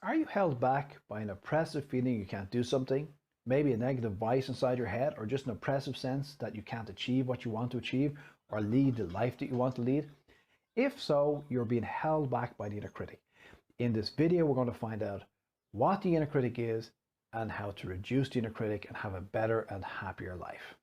Are you held back by an oppressive feeling you can't do something? Maybe a negative voice inside your head, or just an oppressive sense that you can't achieve what you want to achieve or lead the life that you want to lead? If so, you're being held back by the inner critic. In this video, we're going to find out what the inner critic is and how to reduce the inner critic and have a better and happier life.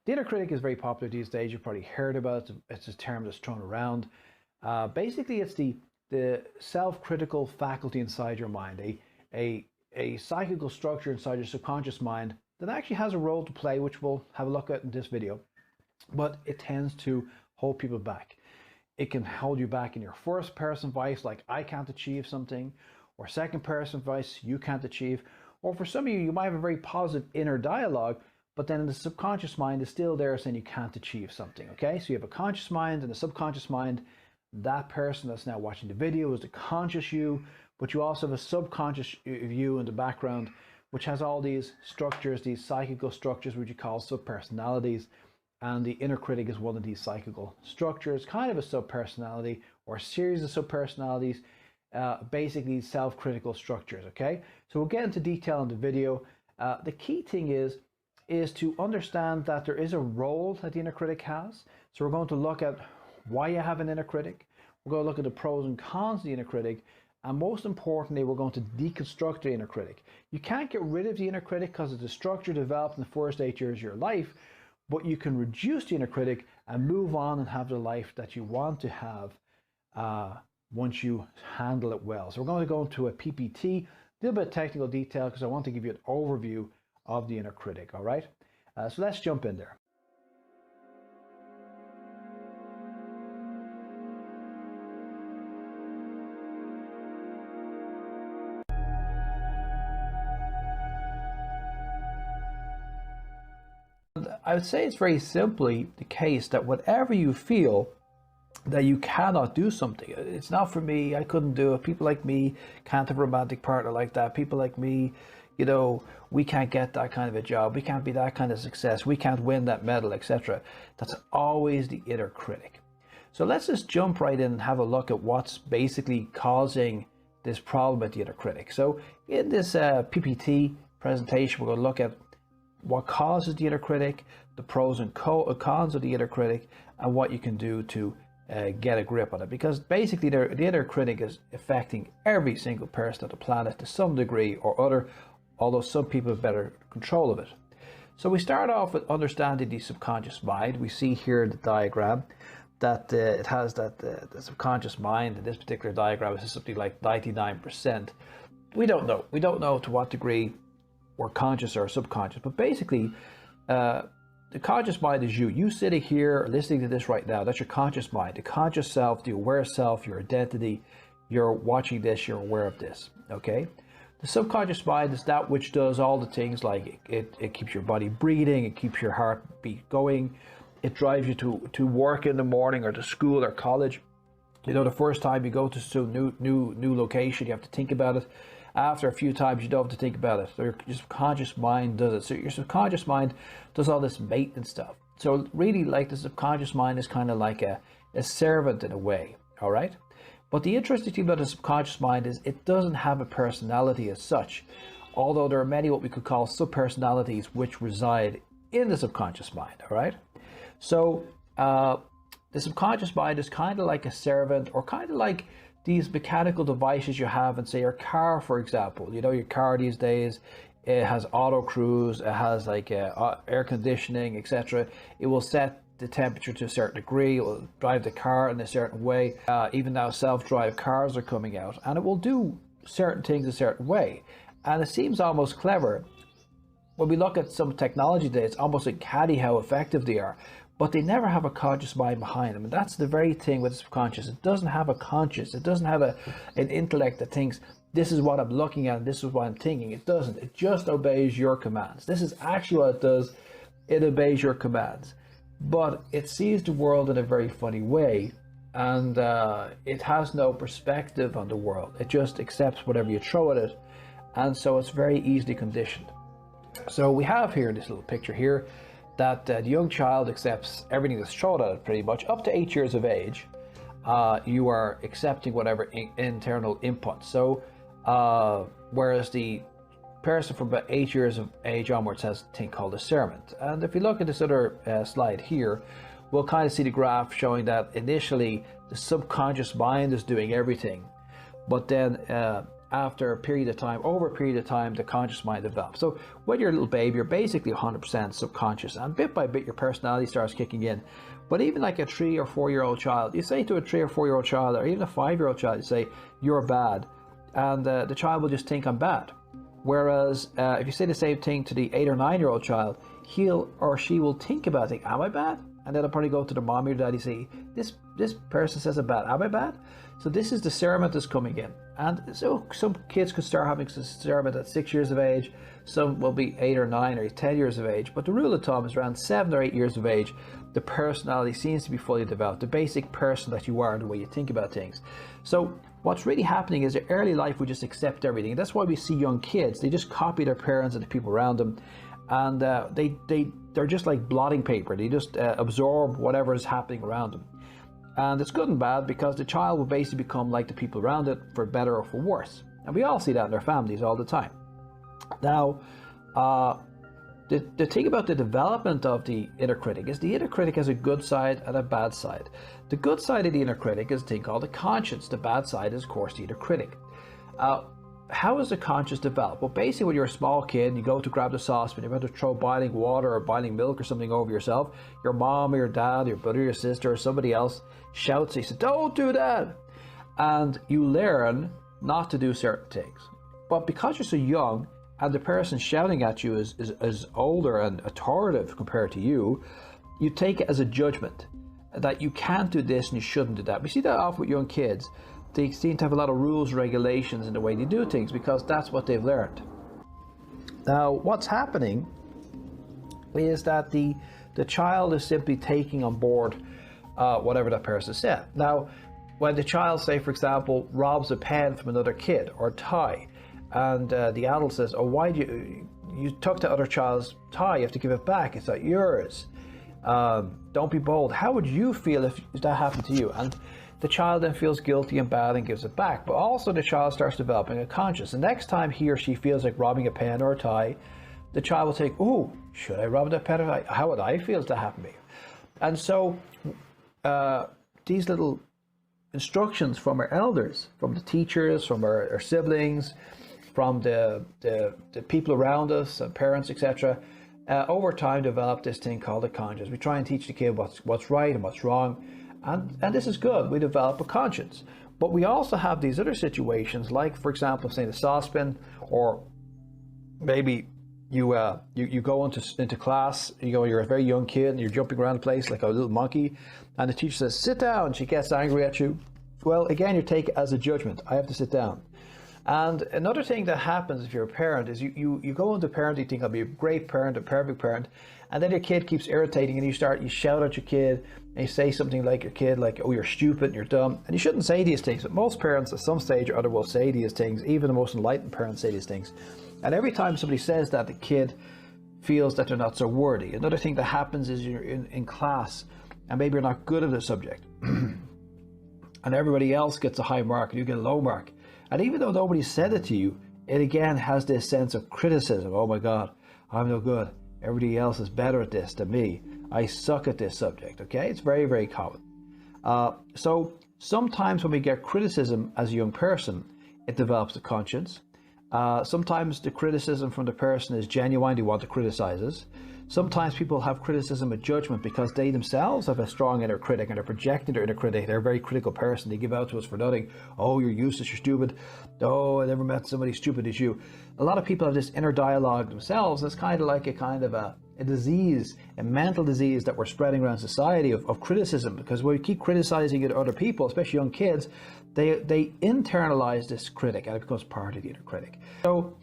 The inner critic is very popular these days. You've probably heard about it. It's a term that's thrown around. Basically, it's the self-critical faculty inside your mind, a psychical structure inside your subconscious mind that actually has a role to play, which we'll have a look at in this video. But it tends to hold people back. It can hold you back in your first person voice, like I can't achieve something, or second person voice, you can't achieve. Or for some of you, you might have a very positive inner dialogue, but then the subconscious mind is still there saying you can't achieve something, okay? So you have a conscious mind and a subconscious mind. That person that's now watching the video is the conscious you, but you also have a subconscious you in the background, which has all these structures, these psychical structures, which you call subpersonalities. And the inner critic is one of these psychical structures, kind of a subpersonality or a series of subpersonalities, basically self-critical structures, okay? So we'll get into detail in the video. The key thing is to understand that there is a role that the inner critic has. So we're going to look at why you have an inner critic. We're going to look at the pros and cons of the inner critic. And most importantly, we're going to deconstruct the inner critic. You can't get rid of the inner critic because it's a structure developed in the first 8 years of your life, but you can reduce the inner critic and move on and have the life that you want to have once you handle it well. So we're going to go into a PPT, a little bit of technical detail because I want to give you an overview of the inner critic, all right? So let's jump in there. I would say it's very simply the case that whatever you feel that you cannot do something, it's not for me, I couldn't do it, people like me can't have a romantic partner like that, people like me, you know, we can't get that kind of a job, we can't be that kind of success, we can't win that medal, etc. That's always the inner critic. So let's just jump right in and have a look at what's basically causing this problem with the inner critic. So in this PPT presentation, we're going to look at what causes the inner critic, the pros and cons of the inner critic, and what you can do to get a grip on it. Because basically the inner critic is affecting every single person on the planet to some degree or other, although some people have better control of it. So we start off with understanding the subconscious mind. We see here in the diagram that it has that the subconscious mind in this particular diagram is something like 99%. We don't know. We don't know to what degree we're conscious or subconscious, but basically the conscious mind is you. You sitting here listening to this right now, that's your conscious mind. The conscious self, the aware self, your identity, you're watching this, you're aware of this, okay? The subconscious mind is that which does all the things like it keeps your body breathing, it keeps your heartbeat going, it drives you to work in the morning or to school or college. You know, the first time you go to a new location, you have to think about it. After a few times, you don't have to think about it. So your subconscious mind does it. So your subconscious mind does all this maintenance stuff. So really, like, the subconscious mind is kind of like a servant in a way, all right? But the interesting thing about the subconscious mind is it doesn't have a personality as such, although there are many what we could call subpersonalities which reside in the subconscious mind, all right? So the subconscious mind is kind of like a servant, or kind of like these mechanical devices you have in, say, your car, for example. You know, your car these days, it has auto cruise, it has like air conditioning, etc. It will set the temperature to a certain degree, it will drive the car in a certain way. Even now self-drive cars are coming out, and it will do certain things a certain way. And it seems almost clever. When we look at some technology today, it's almost uncanny how effective they are, but they never have a conscious mind behind them. And that's the very thing with the subconscious. It doesn't have a conscious, it doesn't have an intellect that thinks, this is what I'm looking at, and this is what I'm thinking. It doesn't. It just obeys your commands. This is actually what it does. It obeys your commands. But it sees the world in a very funny way, and it has no perspective on the world. It just accepts whatever you throw at it, and so it's very easily conditioned. So we have here this little picture here that the young child accepts everything that's thrown at it pretty much. Up to 8 years of age, you are accepting whatever internal input. So whereas the person from about 8 years of age onwards has a thing called discernment. And if you look at this other slide here, we'll kind of see the graph showing that initially the subconscious mind is doing everything, but then after a period of time, over a period of time, the conscious mind develops. So when you're a little baby, you're basically 100% subconscious, and bit by bit your personality starts kicking in. But even like a 3 or 4 year old child, you say to a 3 or 4 year old child, or even a 5 year old child, you say, you're bad, and the child will just think I'm bad. Whereas if you say the same thing to the 8 or 9 year old child, he'll or she will think about it, am I bad? And then they'll probably go to the mommy or daddy and say, this person says I'm bad, am I bad? So this is discernment is coming in. And so some kids could start having discernment at 6 years of age, some will be 8 or 9 or 10 years of age, but the rule of thumb is around 7 or 8 years of age, the personality seems to be fully developed, the basic person that you are and the way you think about things. So what's really happening is in early life we just accept everything. And that's why we see young kids, they just copy their parents and the people around them, and they're just like blotting paper. They just absorb whatever is happening around them. And it's good and bad because the child will basically become like the people around it, for better or for worse. And we all see that in our families all the time. Now, the thing about the development of the inner critic is the inner critic has a good side and a bad side. The good side of the inner critic is a thing called the conscience. The bad side is, of course, the inner critic. How is the conscience developed? Well, basically, when you're a small kid and you go to grab the saucepan, you're about to throw boiling water or boiling milk or something over yourself, your mom or your dad, your brother, your sister, or somebody else shouts, he says, don't do that. And you learn not to do certain things. But because you're so young and the person shouting at you is older and authoritative compared to you, you take it as a judgment that you can't do this and you shouldn't do that. We see that often with young kids. They seem to have a lot of rules, regulations in the way they do things because that's what they've learned. Now, what's happening is that the child is simply taking on board whatever that person said. Now, when the child, say for example, robs a pen from another kid or a tie, and the adult says, oh, why do you took the other child's tie, you have to give it back, it's not yours. Don't be bold. How would you feel if that happened to you? And the child then feels guilty and bad and gives it back. But also the child starts developing a conscience. The next time he or she feels like robbing a pen or a tie, the child will think, oh, should I rob that pen or tie? How would I feel if that happened to me? And so these little instructions from our elders, from the teachers, from our siblings, from the people around us, parents, etc., over time develop this thing called a conscience. We try and teach the kid what's right and what's wrong. And this is good. We develop a conscience. But we also have these other situations, like, for example, say the saucepan, or maybe you go into class, you're a very young kid and you're jumping around the place like a little monkey, and the teacher says, sit down, and she gets angry at you. Well, again, you take it as a judgment. I have to sit down. And another thing that happens if you're a parent is you go into parenting, you think I'll be a great parent, a perfect parent, and then your kid keeps irritating and you shout at your kid and you say something like your kid, like, oh, you're stupid and you're dumb. And you shouldn't say these things, but most parents at some stage or other will say these things. Even the most enlightened parents say these things. And every time somebody says that, the kid feels that they're not so worthy. Another thing that happens is you're in class and maybe you're not good at a subject and everybody else gets a high mark and you get a low mark. And even though nobody said it to you, it again has this sense of criticism. Oh my God, I'm no good. Everybody else is better at this than me. I suck at this subject, okay? It's very, very common. So sometimes when we get criticism as a young person, it develops a conscience. Sometimes the criticism from the person is genuine, they want to criticize us. Sometimes people have criticism of judgment because they themselves have a strong inner critic and they're projecting their inner critic. They're a very critical person. They give out to us for nothing. Oh, you're useless, you're stupid. Oh, I never met somebody stupid as you. A lot of people have this inner dialogue themselves. It's kind of like a disease, a mental disease that we're spreading around society of criticism, because when we keep criticizing other people, especially young kids, they internalize this critic and it becomes part of the inner critic. So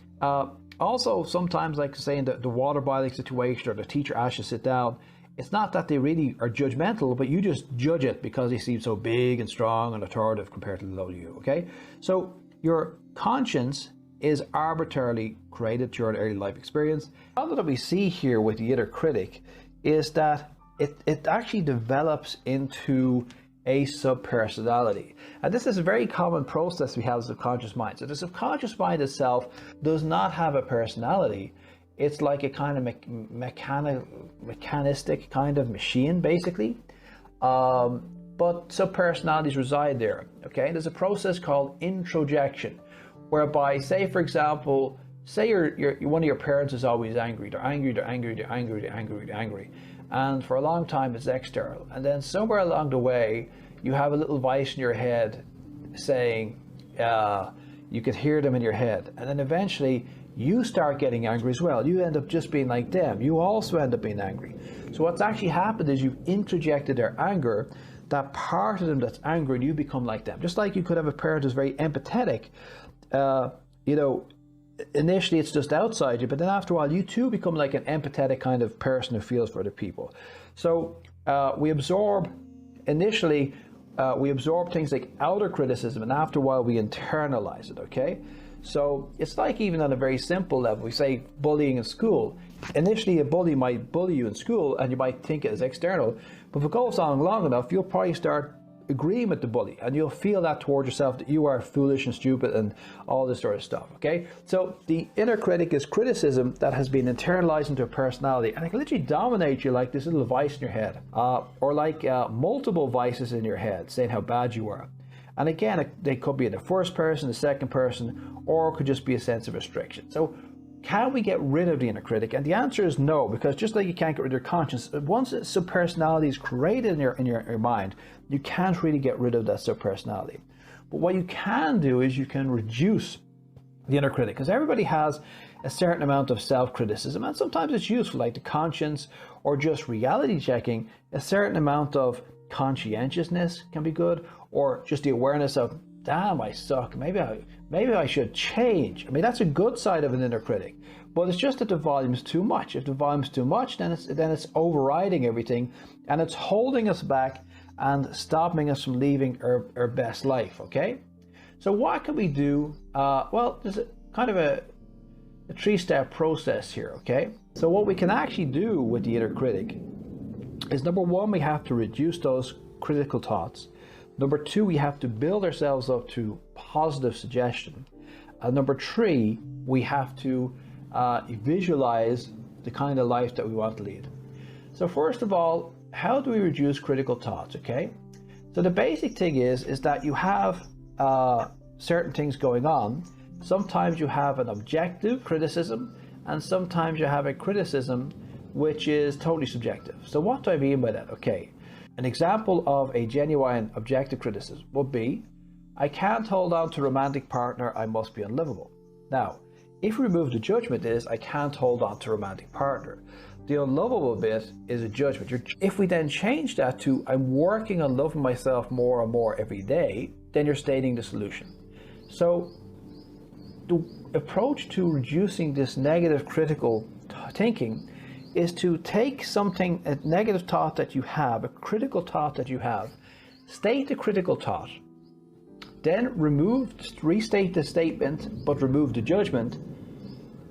also sometimes, like say in the water boiling situation, or the teacher asks you to sit down, It's not that they really are judgmental, but you just judge it because they seem so big and strong and authoritative compared to the little you, okay? So your conscience is arbitrarily created through an early life experience. The problem that we see here with the inner critic is that it actually develops into a subpersonality. And this is a very common process we have as a subconscious mind. So the subconscious mind itself does not have a personality. It's like a kind of mechanistic kind of machine, basically. But subpersonalities reside there, okay? There's a process called introjection, whereby, say, for example, say one of your parents is always angry. They're angry, they're angry, they're angry, they're angry, they're angry. And for a long time, it's external. And then somewhere along the way, you have a little voice in your head saying, you could hear them in your head. And then eventually, you start getting angry as well. You end up just being like them. You also end up being angry. So what's actually happened is you've introjected their anger, that part of them that's angry, and you become like them. Just like you could have a parent who's very empathetic. Initially it's just outside you, but then after a while you too become like an empathetic kind of person who feels for other people. So we absorb things like outer criticism, and after a while we internalize it, okay? So it's like, even on a very simple level, we say bullying in school. Initially a bully might bully you in school and you might think it is external, but if it goes on long enough, you'll probably start agreeing with the bully, and you'll feel that towards yourself, that you are foolish and stupid and all this sort of stuff, okay? So the inner critic is criticism that has been internalized into a personality, and it can literally dominate you like this little voice in your head, or like multiple voices in your head saying how bad you are. And again, they could be in the first person, the second person, or it could just be a sense of restriction. So can we get rid of the inner critic? And the answer is no, because just like you can't get rid of your conscience, once a subpersonality is created in your mind, you can't really get rid of that subpersonality. But what you can do is you can reduce the inner critic, because everybody has a certain amount of self-criticism, and sometimes it's useful, like the conscience or just reality checking. A certain amount of conscientiousness can be good, or just the awareness of, damn, I suck, maybe I should change. I mean, that's a good side of an inner critic, but it's just that the volume's too much. If the volume's too much, then it's overriding everything, and it's holding us back and stopping us from living our best life, okay? So what can we do? Well, there's kind of a three-step process here, okay? So what we can actually do with the inner critic is, number one, we have to reduce those critical thoughts. Number two, we have to build ourselves up to positive suggestion. And number three, we have to visualize the kind of life that we want to lead. So first of all, how do we reduce critical thoughts, okay? So the basic thing is that you have certain things going on. Sometimes you have an objective criticism, and sometimes you have a criticism which is totally subjective. So what do I mean by that? Okay. An example of a genuine objective criticism would be, I can't hold on to a romantic partner, I must be unlovable. Now, if we remove the judgment is, I can't hold on to a romantic partner. The unlovable bit is a judgment. If we then change that to, I'm working on loving myself more and more every day, then you're stating the solution. So the approach to reducing this negative critical thinking is to take something, a negative thought that you have, a critical thought that you have, state the critical thought, then restate the statement, but remove the judgment,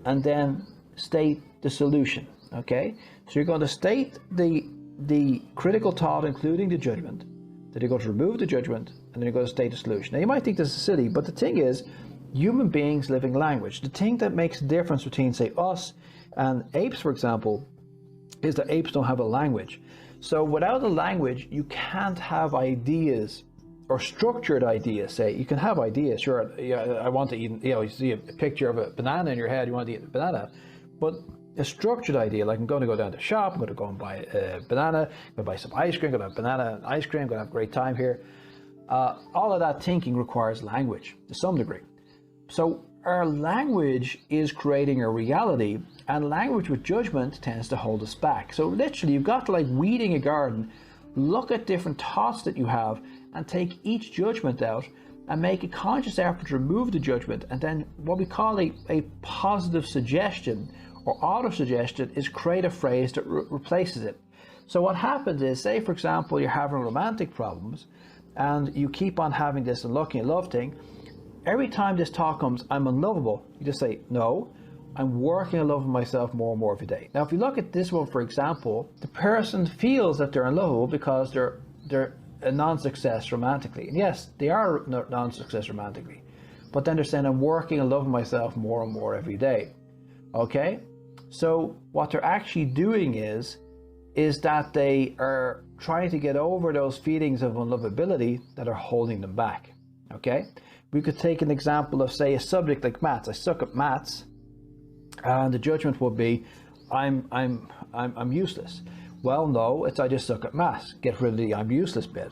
and then state the solution, okay? So you're going to state the critical thought, including the judgment, then you're going to remove the judgment, and then you're going to state the solution. Now you might think this is silly, but the thing is, human beings living language. The thing that makes the difference between, say, us and apes, for example, is that apes don't have a language. So without a language, you can't have ideas or structured ideas. Say, you can have ideas, sure, I want to eat, you see a picture of a banana in your head, you want to eat a banana, but a structured idea, like I'm going to go down to the shop, I'm going to go and buy a banana, I'm going to buy some ice cream, I'm going to have banana and ice cream, I'm going to have a great time here. All of that thinking requires language to some degree. So our language is creating a reality, and language with judgment tends to hold us back. So literally, you've got to, like weeding a garden, look at different thoughts that you have and take each judgment out and make a conscious effort to remove the judgment. And then what we call a positive suggestion or auto-suggestion is create a phrase that replaces it. So what happens is, say for example, you're having romantic problems and you keep on having this unlucky love thing. Every time this thought comes, I'm unlovable, you just say, no, I'm working on loving myself more and more every day. Now, if you look at this one, for example, the person feels that they're unlovable because they're a non-success romantically. And yes, they are non-success romantically. But then they're saying, I'm working on loving myself more and more every day. Okay? So what they're actually doing is that they are trying to get over those feelings of unlovability that are holding them back. Okay? We could take an example of, say, a subject like maths. I suck at maths, and the judgment would be, I'm useless. Well, no, it's I just suck at maths. Get rid of the I'm useless bit.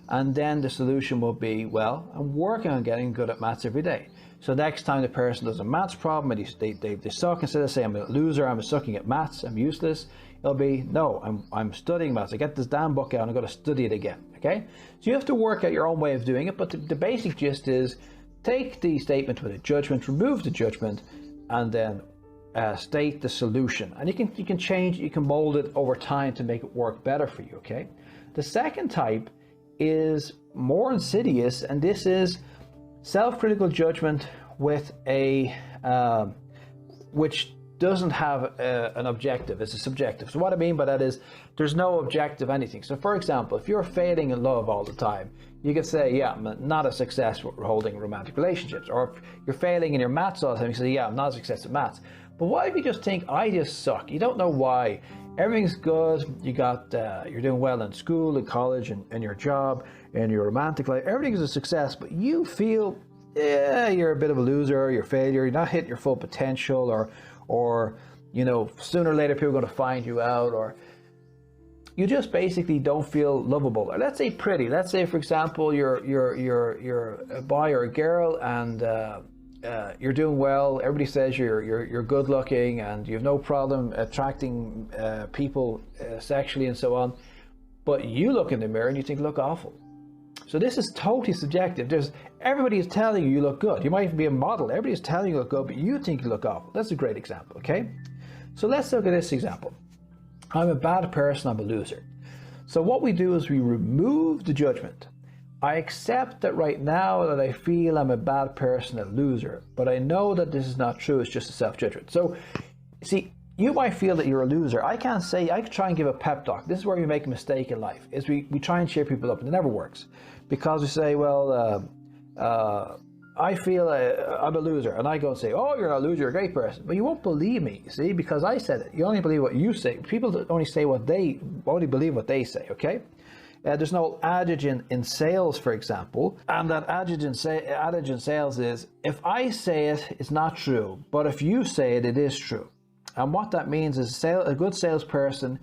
And then the solution will be, well, I'm working on getting good at maths every day. So next time the person does a maths problem and they suck, instead of saying I'm a loser, I'm sucking at maths, I'm useless, it'll be, no, I'm studying maths. I get this damn book out and I've got to study it again. Okay? So you have to work out your own way of doing it, but the basic gist is take the statement with a judgment, remove the judgment, and then state the solution. And you can change, you can mold it over time to make it work better for you. Okay? The second type is more insidious, and this is self-critical judgment with a which doesn't have an objective. It's a subjective. So what I mean by that is there's no objective anything. So for example, if you're failing in love all the time, you could say, yeah, I'm not a success with holding romantic relationships. Or if you're failing in your maths all the time, you say, yeah, I'm not a success at maths. But what if you just think, I just suck? You don't know why. Everything's good. You're doing well in school, in college, and your job, and your romantic life. Everything is a success, but you feel, yeah, you're a bit of a loser, you're a failure, you're not hitting your full potential, or you know, sooner or later people are going to find you out, or you just basically don't feel lovable. Or let's say pretty. Let's say, for example, you're a boy or a girl, and you're doing well. Everybody says you're good looking and you have no problem attracting people sexually and so on. But you look in the mirror and you think, look awful. So this is totally subjective. Everybody is telling you look good. You might even be a model. Everybody is telling you look good, but you think you look awful. That's a great example, okay? So let's look at this example. I'm a bad person, I'm a loser. So what we do is we remove the judgment. I accept that right now that I feel I'm a bad person, a loser, but I know that this is not true, it's just a self-judgment. So, see, you might feel that you're a loser. I can't say, I could try and give a pep talk. This is where we make a mistake in life, is we try and cheer people up, and it never works. Because we say, well, I feel I'm a loser, and I go and say, oh, you're not a loser, you're a great person. But you won't believe me, see, because I said it. You only believe what you say. People only believe what they say, okay? There's no adage in sales, for example, and that adage in sales is, if I say it, it's not true, but if you say it, it is true. And what that means is a good salesperson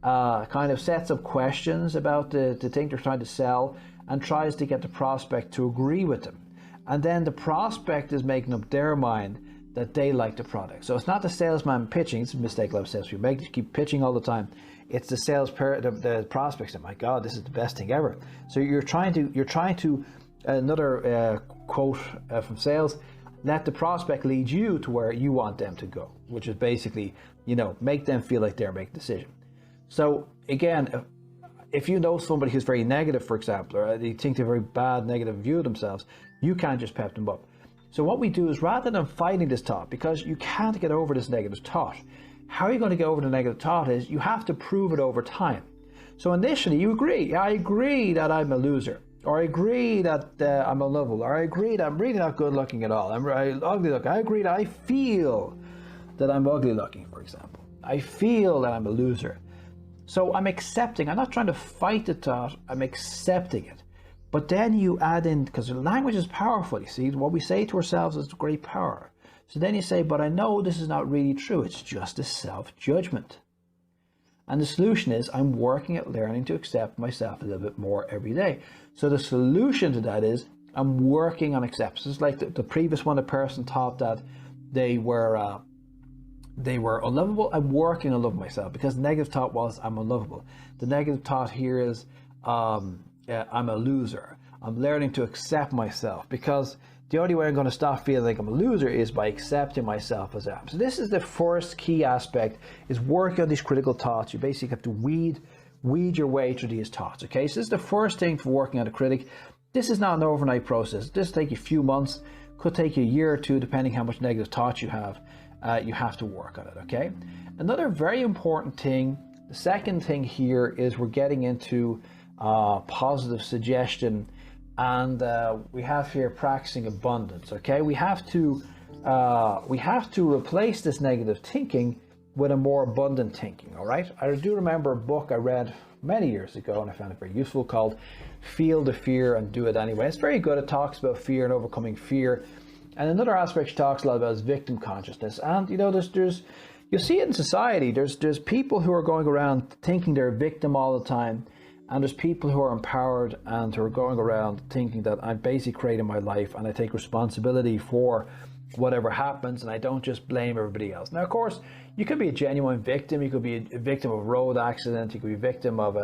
kind of sets up questions about the thing they're trying to sell and tries to get the prospect to agree with them. And then the prospect is making up their mind that they like the product. So it's not the salesman pitching. It's a mistake a lot of salespeople make. You keep pitching all the time. It's the prospects. Oh my God, this is the best thing ever. So you're trying to another quote from sales, let the prospect lead you to where you want them to go, which is basically, you know, make them feel like they're making a decision. So again, if you know somebody who's very negative, for example, or they think they're very bad, negative view of themselves, you can't just pep them up. So what we do is, rather than fighting this thought, because you can't get over this negative thought, how are you going to get over the negative thought is you have to prove it over time. So initially you agree, I agree that I'm a loser, or I agree that I'm unlovable, or I agree that I'm really not good looking at all, I'm ugly looking, I agree that I feel that I'm ugly looking, for example. I feel that I'm a loser. So I'm accepting, I'm not trying to fight the thought, I'm accepting it. But then you add in, because language is powerful, you see, what we say to ourselves is great power. So then you say, but I know this is not really true, it's just a self-judgment. And the solution is, I'm working at learning to accept myself a little bit more every day. So the solution to that is, I'm working on acceptance. It's like the previous one, the person thought that they were unlovable. I'm working on loving myself, because the negative thought was, I'm unlovable. The negative thought here is, I'm a loser. I'm learning to accept myself, because the only way I'm going to stop feeling like I'm a loser is by accepting myself as I am. So this is the first key aspect, is working on these critical thoughts. You basically have to weed weed your way through these thoughts. Okay, so this is the first thing for working on a critic. This is not an overnight process. This will take you a few months, could take you a year or two, depending how much negative thoughts you have. You have to work on it. Okay, another very important thing, the second thing here, is we're getting into positive suggestion, and we have here practicing abundance. Okay, we have to replace this negative thinking with a more abundant thinking. All right, I do remember a book I read many years ago, and I found it very useful, called Feel the Fear and Do It Anyway. It's very good. It talks about fear and overcoming fear, and another aspect she talks a lot about is victim consciousness. And you know, there's you see it in society. There's people who are going around thinking they're a victim all the time, and there's people who are empowered and who are going around thinking that I'm basically creating my life and I take responsibility for whatever happens, and I don't just blame everybody else. Now, of course, you could be a genuine victim. You could be a victim of a road accident. You could be a victim of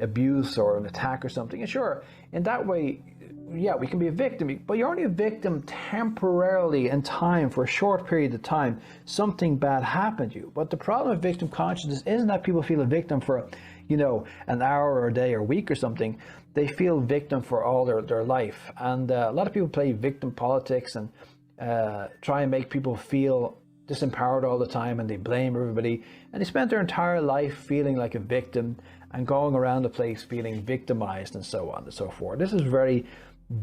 abuse or an attack or something. And sure, in that way, yeah, we can be a victim, but you're only a victim temporarily in time, for a short period of time. Something bad happened to you. But the problem with victim consciousness isn't that people feel a victim for, you know, an hour or a day or a week or something. They feel victim for all their life. And a lot of people play victim politics and try and make people feel disempowered all the time, and they blame everybody, and they spend their entire life feeling like a victim and going around the place feeling victimized and so on and so forth. This is very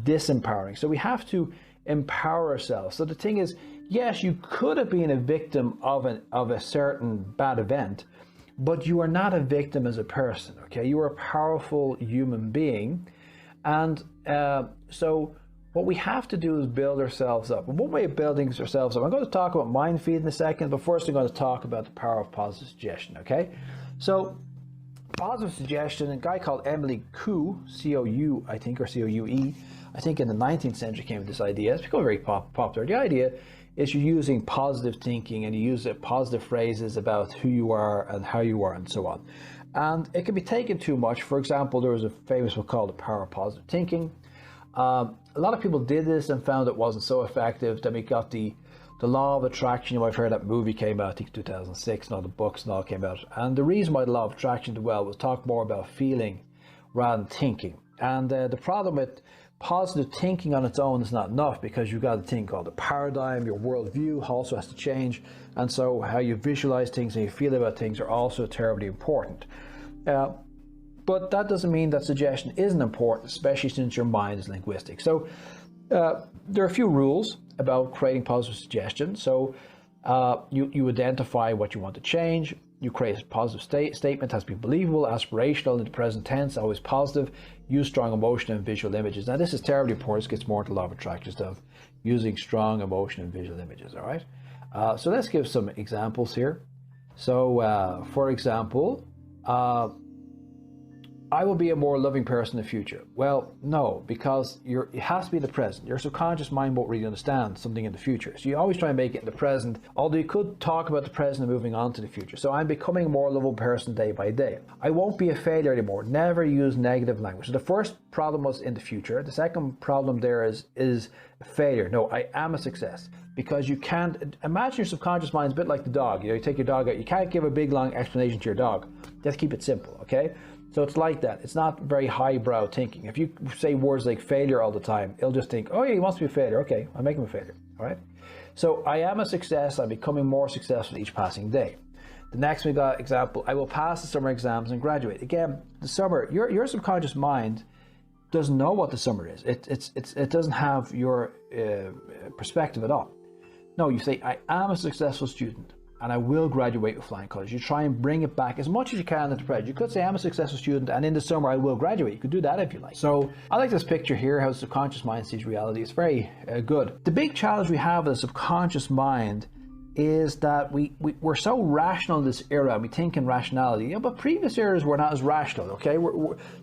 disempowering. So we have to empower ourselves. So the thing is, yes, you could have been a victim of a certain bad event, but you are not a victim as a person. Okay, you are a powerful human being, and so what we have to do is build ourselves up. And one way of building ourselves up, I'm going to talk about mind feed in a second, but first I'm going to talk about the power of positive suggestion. Okay, so positive suggestion, a guy called Emily Coué, C-O-U, I think, or C-O-U-E, I think in the 19th century came with this idea. It's become very popular. The idea is you're using positive thinking, and you use positive phrases about who you are and how you are and so on. And it can be taken too much. For example, there was a famous book called The Power of Positive Thinking. A lot of people did this and found it wasn't so effective. Then we got the law of attraction. You might have heard that movie came out, I think 2006, and all the books and all came out. And the reason why the law of attraction did well was talk more about feeling rather than thinking. And the problem with positive thinking on its own is not enough, because you've got to think all the paradigm, your worldview also has to change. And so how you visualize things and you feel about things are also terribly important. But that doesn't mean that suggestion isn't important, especially since your mind is linguistic. So there are a few rules about creating positive suggestion. So you identify what you want to change. You create a positive statement, has to be believable, aspirational, in the present tense, always positive. Use strong emotion and visual images. Now this is terribly important. This gets more into law of attraction stuff, using strong emotion and visual images. All right. So let's give some examples here. So for example, I will be a more loving person in the future. Well, no, because it has to be the present. Your subconscious mind won't really understand something in the future. So you always try and make it in the present, although you could talk about the present and moving on to the future. So I'm becoming a more lovable person day by day. I won't be a failure anymore. Never use negative language. So the first problem was in the future. The second problem there is failure. No, I am a success. Because you can't, imagine your subconscious mind is a bit like the dog. You take your dog out. You can't give a big long explanation to your dog. Just keep it simple, okay? So it's like that. It's not very highbrow thinking. If you say words like failure all the time, it'll just think, oh yeah, he wants to be a failure. Okay, I'll make him a failure, all right? So I am a success. I'm becoming more successful each passing day. The next we got example, I will pass the summer exams and graduate. Again, the summer, your subconscious mind doesn't know what the summer is. It doesn't have your perspective at all. No, you say, I am a successful student and I will graduate with flying colours. You try and bring it back as much as you can into the present. You could say, I'm a successful student and in the summer I will graduate. You could do that if you like. So I like this picture here, how the subconscious mind sees reality. It's very good. The big challenge we have with the subconscious mind is that we're so rational in this era, and we think in rationality. Yeah, but previous eras were not as rational, okay?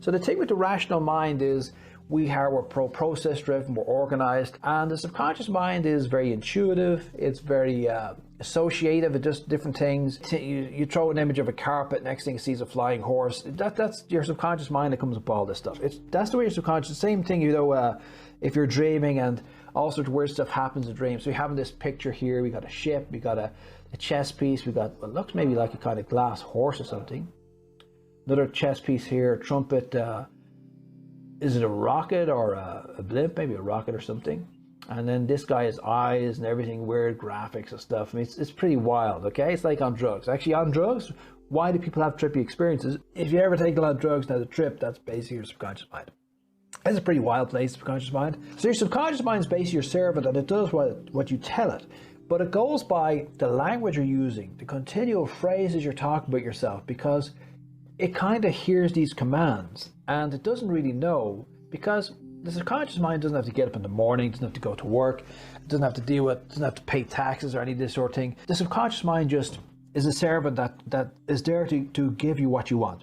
So the thing with the rational mind is we're process driven, we're organized, and the subconscious mind is very intuitive, it's very associative with just different things. You throw an image of a carpet, next thing it sees a flying horse. That's your subconscious mind that comes up with all this stuff. That's the way your subconscious, the same thing, if you're dreaming and all sorts of weird stuff happens in dreams. So we have this picture here, we got a ship, we got a chess piece, we got what looks maybe like a kind of glass horse or something. Another chess piece here, trumpet. Is it a rocket or a blimp? Maybe a rocket or something. And then this guy has eyes and everything, weird graphics and stuff. I mean, it's pretty wild, okay? It's like on drugs. Actually, on drugs, why do people have trippy experiences? If you ever take a lot of drugs and have a trip, that's basically your subconscious mind. It's a pretty wild place, subconscious mind. So your subconscious mind is basically your servant, and it does what you tell it. But it goes by the language you're using, the continual phrases you're talking about yourself, because it kind of hears these commands, and it doesn't really know, because the subconscious mind doesn't have to get up in the morning, doesn't have to go to work, it doesn't have to deal with, doesn't have to pay taxes or any of this sort of thing. The subconscious mind just is a servant that is there to give you what you want.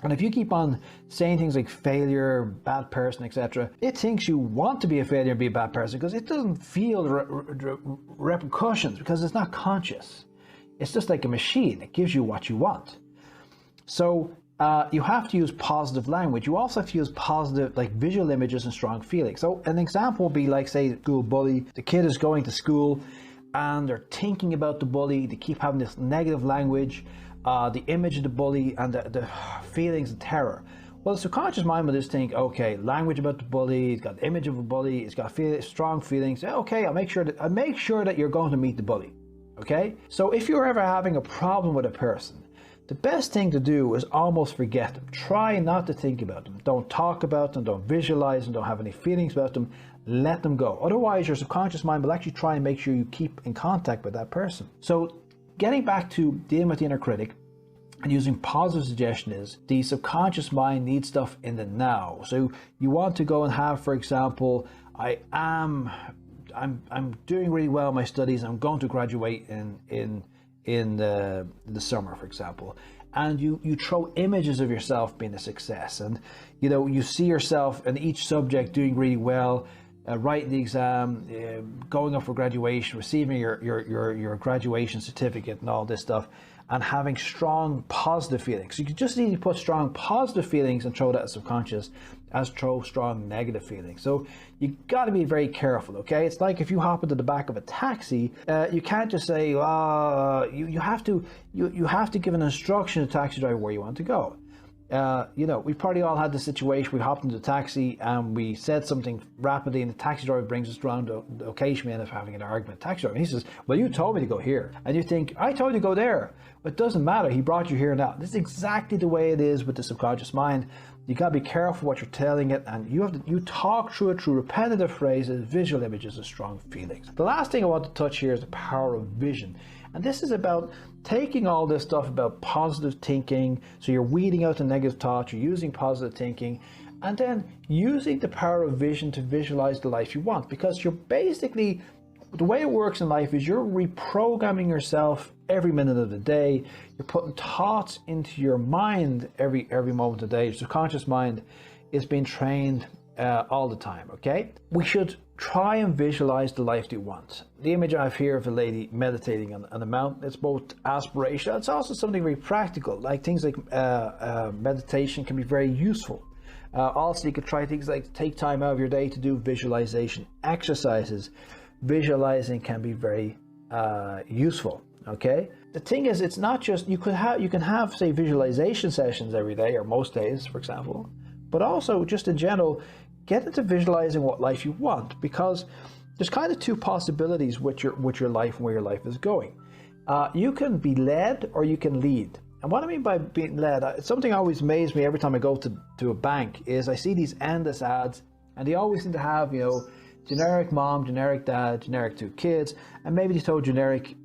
And if you keep on saying things like failure, bad person, etc., it thinks you want to be a failure and be a bad person because it doesn't feel the repercussions, because it's not conscious. It's just like a machine. It gives you what you want. So you have to use positive language. You also have to use positive, like visual images and strong feelings. So an example would be like, say, school bully. The kid is going to school and they're thinking about the bully. They keep having this negative language, the image of the bully, and the feelings of terror. Well, the subconscious mind will just think, okay, language about the bully, it's got the image of a bully, it's got strong feelings. Okay, I'll make sure that you're going to meet the bully. Okay? So if you're ever having a problem with a person, the best thing to do is almost forget them. Try not to think about them. Don't talk about them, don't visualize them, don't have any feelings about them. Let them go. Otherwise, your subconscious mind will actually try and make sure you keep in contact with that person. So getting back to dealing with the inner critic and using positive suggestion is the subconscious mind needs stuff in the now. So you want to go and have, for example, I'm doing really well in my studies. I'm going to graduate in the summer, for example, and you throw images of yourself being a success, and you see yourself in each subject doing really well, writing the exam, going up for graduation, receiving your graduation certificate and all this stuff, and having strong positive feelings. So you just need to put strong positive feelings and throw that as subconscious, as throw strong negative feelings. So you got to be very careful, okay? It's like if you hop into the back of a taxi, you can't just say, you have to give an instruction to the taxi driver where you want to go. We probably all had the situation, we hopped into the taxi and we said something rapidly and the taxi driver brings us around the location, we end up having an argument with the taxi driver. And he says, well, you told me to go here. And you think, I told you to go there. But it doesn't matter, he brought you here now. This is exactly the way it is with the subconscious mind. You got to be careful what you're telling it, and you talk through it through repetitive phrases, visual images, and strong feelings. The last thing I want to touch here is the power of vision. And this is about taking all this stuff about positive thinking, so you're weeding out the negative thoughts, you're using positive thinking, and then using the power of vision to visualize the life you want. Because you're basically, the way it works in life is you're reprogramming yourself every minute of the day. You're putting thoughts into your mind every moment of the day. Your subconscious mind is being trained all the time, okay? We should try and visualize the life you want. The image I have here of a lady meditating on a mountain, it's both aspirational, it's also something very practical. Like things like meditation can be very useful. Also, you could try things like take time out of your day to do visualization exercises. Visualizing can be very useful, okay? The thing is, it's not just, you can have say visualization sessions every day or most days, for example, but also just in general, get into visualizing what life you want, because there's kind of two possibilities with your life and where your life is going. You can be led or you can lead. And what I mean by being led, something always amazes me every time I go to a bank is I see these endless ads, and they always seem to have, generic mom, generic dad, generic two kids, and maybe they throw generic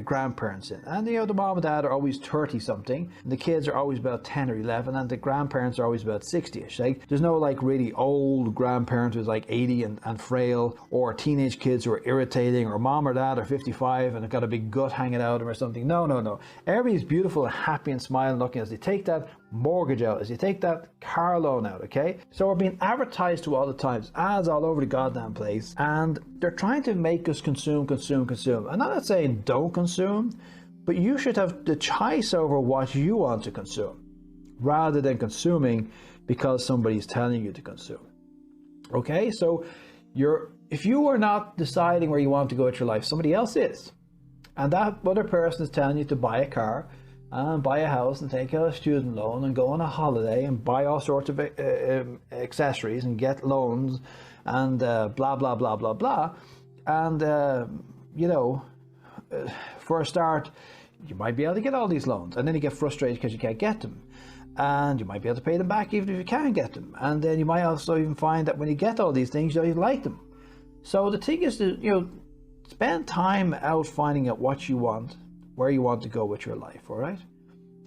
grandparents in. And the mom and dad are always 30 something, and the kids are always about 10 or 11, and the grandparents are always about 60ish. Like, there's no like really old grandparent who's like 80 and frail, or teenage kids who are irritating, or mom or dad are 55 and have got a big gut hanging out of them or something. No. Everybody's beautiful and happy and smiling looking as they take that mortgage out, as you take that car loan out, okay? So we're being advertised to all the time, ads all over the goddamn place, and they're trying to make us consume. And I'm not saying don't consume, but you should have the choice over what you want to consume, rather than consuming because somebody's telling you to consume. Okay, so if you are not deciding where you want to go with your life, somebody else is, and that other person is telling you to buy a car, and buy a house and take out a student loan and go on a holiday and buy all sorts of accessories and get loans and blah, blah, blah, blah, blah. And, you know, for a start, you might be able to get all these loans, and then you get frustrated because you can't get them. And you might be able to pay them back even if you can't get them. And then you might also even find that when you get all these things, you don't even like them. So the thing is to, you know, spend time out finding out what you want, where you want to go with your life, all right?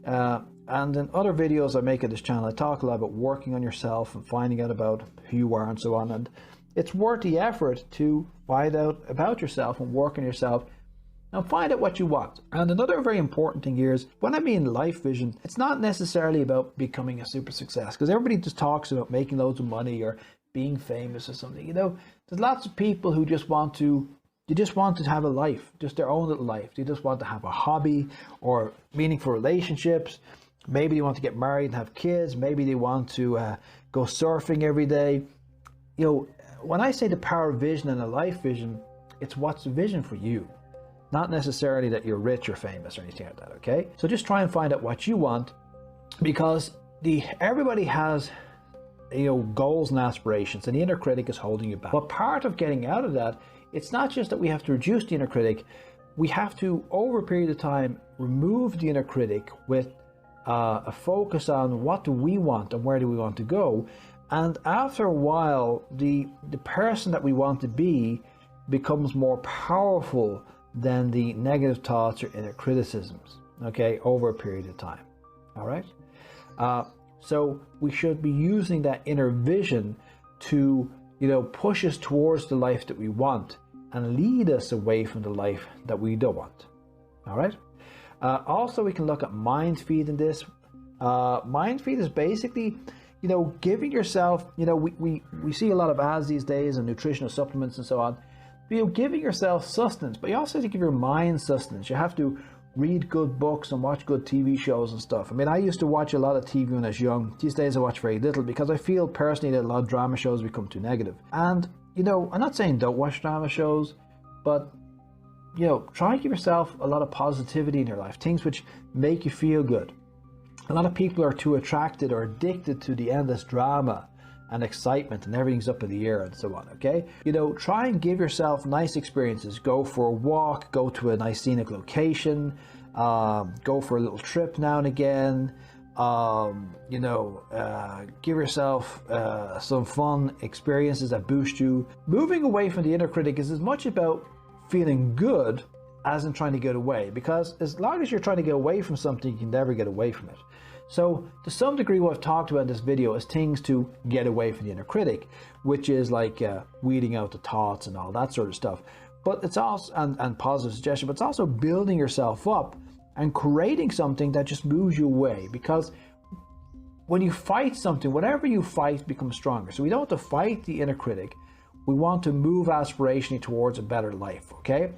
And in other videos I make on this channel, I talk a lot about working on yourself and finding out about who you are and so on. And it's worth the effort to find out about yourself and work on yourself and find out what you want. And another very important thing here is, when I mean life vision, it's not necessarily about becoming a super success, because everybody just talks about making loads of money or being famous or something. You know, there's lots of people who just want to have a life, just their own little life. They just want to have a hobby or meaningful relationships. Maybe they want to get married and have kids. Maybe they want to go surfing every day. You know, when I say the power of vision and a life vision, it's what's the vision for you. Not necessarily that you're rich or famous or anything like that, okay? So just try and find out what you want, because everybody has, you know, goals and aspirations, and the inner critic is holding you back. But part of getting out of that, it's not just that we have to reduce the inner critic, we have to, over a period of time, remove the inner critic with a focus on what do we want and where do we want to go. And after a while, the person that we want to be becomes more powerful than the negative thoughts or inner criticisms, okay, over a period of time, all right? So we should be using that inner vision to, you know, push us towards the life that we want and lead us away from the life that we don't want, all right? Also, we can look at mind feed in this. Mind feed is basically, you know, giving yourself, you know, we see a lot of ads these days and nutritional supplements and so on. You know, giving yourself sustenance, but you also have to give your mind sustenance. You have to read good books and watch good TV shows and stuff. I mean, I used to watch a lot of TV when I was young. These days I watch very little, because I feel personally that a lot of drama shows become too negative. And, you know, I'm not saying don't watch drama shows, but, you know, try and give yourself a lot of positivity in your life, things which make you feel good. A lot of people are too attracted or addicted to the endless drama and excitement, and everything's up in the air and so on, okay? You know, try and give yourself nice experiences. Go for a walk, go to a nice scenic location, go for a little trip now and again, you know, give yourself some fun experiences that boost you. Moving away from the inner critic is as much about feeling good as in trying to get away, because as long as you're trying to get away from something, you can never get away from it. So to some degree, what I've talked about in this video is things to get away from the inner critic, which is like weeding out the thoughts and all that sort of stuff. But it's also, and positive suggestion, but it's also building yourself up and creating something that just moves you away. Because when you fight something, whatever you fight becomes stronger. So we don't want to fight the inner critic. We want to move aspirationally towards a better life, okay?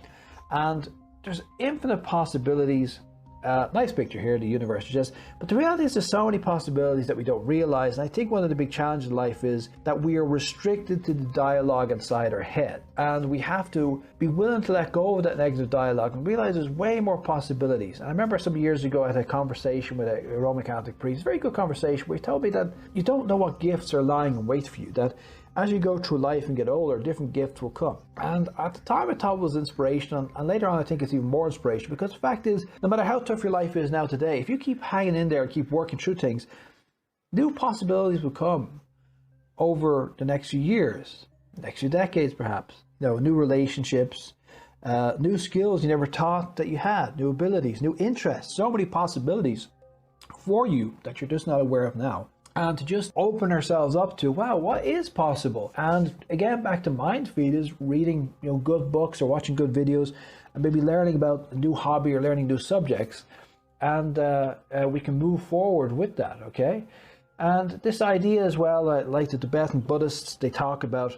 And there's infinite possibilities. Nice picture here, the universe just, but the reality is there's so many possibilities that we don't realize. And I think one of the big challenges in life is that we are restricted to the dialogue inside our head, and we have to be willing to let go of that negative dialogue and realize there's way more possibilities. And I remember some years ago I had a conversation with a Roman Catholic priest, very good conversation, where he told me that you don't know what gifts are lying in wait for you, that as you go through life and get older, different gifts will come. And at the time I thought it was inspirational, and later on I think it's even more inspirational, because the fact is, no matter how tough your life is now today, if you keep hanging in there and keep working through things, new possibilities will come over the next few years, next few decades perhaps. You know, new relationships, new skills you never thought that you had, new abilities, new interests, so many possibilities for you that you're just not aware of now. And to just open ourselves up to, wow, what is possible? And again, back to mind feed is reading, you know, good books or watching good videos, and maybe learning about a new hobby or learning new subjects, and we can move forward with that, okay? And this idea as well, like the Tibetan Buddhists, they talk about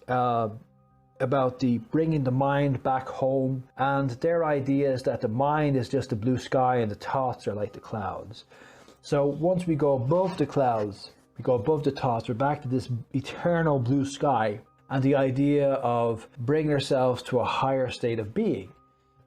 the bringing the mind back home, and their idea is that the mind is just the blue sky and the thoughts are like the clouds. So once we go above the clouds, we go above the thoughts, we're back to this eternal blue sky, and the idea of bringing ourselves to a higher state of being.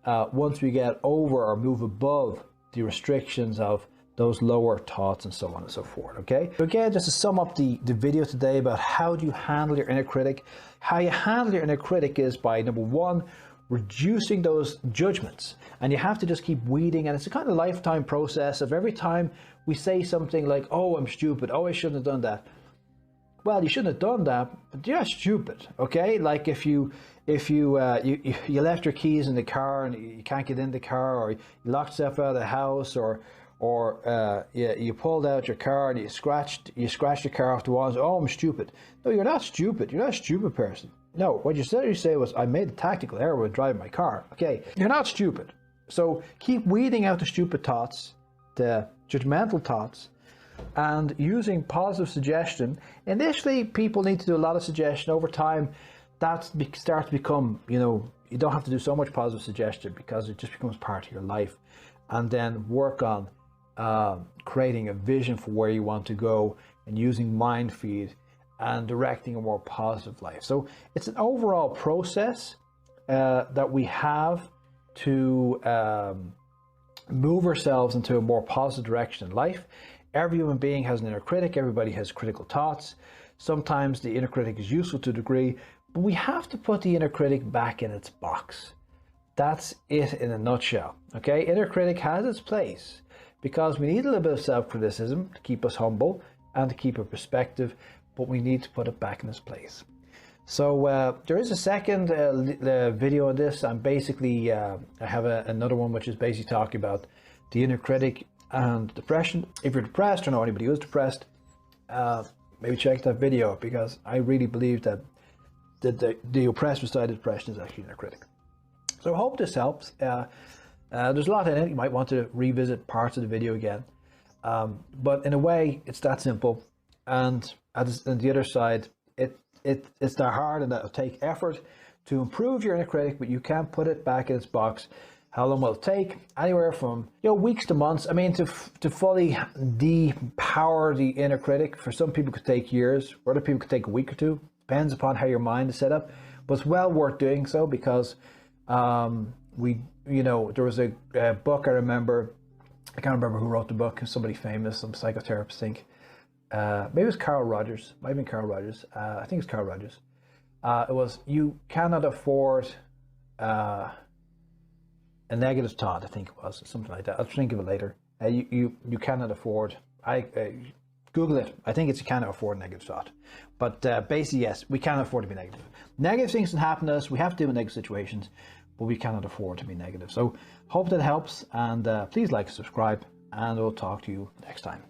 Once we get over or move above the restrictions of those lower thoughts and so on and so forth. Okay, so again, just to sum up the video today about how do you handle your inner critic. How you handle your inner critic is by, number one, reducing those judgments, and you have to just keep weeding, and it's a kind of lifetime process of every time we say something like, oh, I'm stupid, oh, I shouldn't have done that. Well, you shouldn't have done that, but you're stupid. Okay, like if you left your keys in the car and you can't get in the car, or you locked yourself out of the house, or you pulled out your car and you scratched your car off the walls. Oh, I'm stupid. No, you're not stupid. You're not a stupid person. No, what you said was, I made a tactical error with driving my car. Okay, you're not stupid. So keep weeding out the stupid thoughts, the judgmental thoughts, and using positive suggestion. Initially, people need to do a lot of suggestion. Over time, that starts to become, you don't have to do so much positive suggestion because it just becomes part of your life. And then work on creating a vision for where you want to go and using mind feed and directing a more positive life. So it's an overall process that we have to move ourselves into a more positive direction in life. Every human being has an inner critic. Everybody has critical thoughts. Sometimes the inner critic is useful to a degree, but we have to put the inner critic back in its box. That's it in a nutshell. Okay, inner critic has its place because we need a little bit of self-criticism to keep us humble and to keep a perspective, but we need to put it back in its place. So there is a second video on this. I'm basically, I have another one which is basically talking about the inner critic and depression. If you're depressed or know anybody who's depressed, maybe check that video, because I really believe that the oppressive side of depression is actually inner critic. So I hope this helps. There's a lot in it. You might want to revisit parts of the video again. But in a way, it's that simple. And on the other side, it's that hard, and that'll take effort to improve your inner critic, but you can put it back in its box. How long will it take? Anywhere from weeks to months. I mean, to fully de-power the inner critic, for some people it could take years, for other people it could take a week or two. Depends upon how your mind is set up. But it's well worth doing so, because there was a book I remember. I can't remember who wrote the book. Somebody famous, some psychotherapist, I think. Maybe it was Carl Rogers. Might have been Carl Rogers. I think it's Carl Rogers. It was, you cannot afford a negative thought, I think it was, something like that. I'll think of it later. You cannot afford. Google it. I think it's, you cannot afford a negative thought. But basically, yes, we cannot afford to be negative. Negative things can happen to us. We have to deal with negative situations, but we cannot afford to be negative. So hope that helps, and please like, subscribe, and we'll talk to you next time.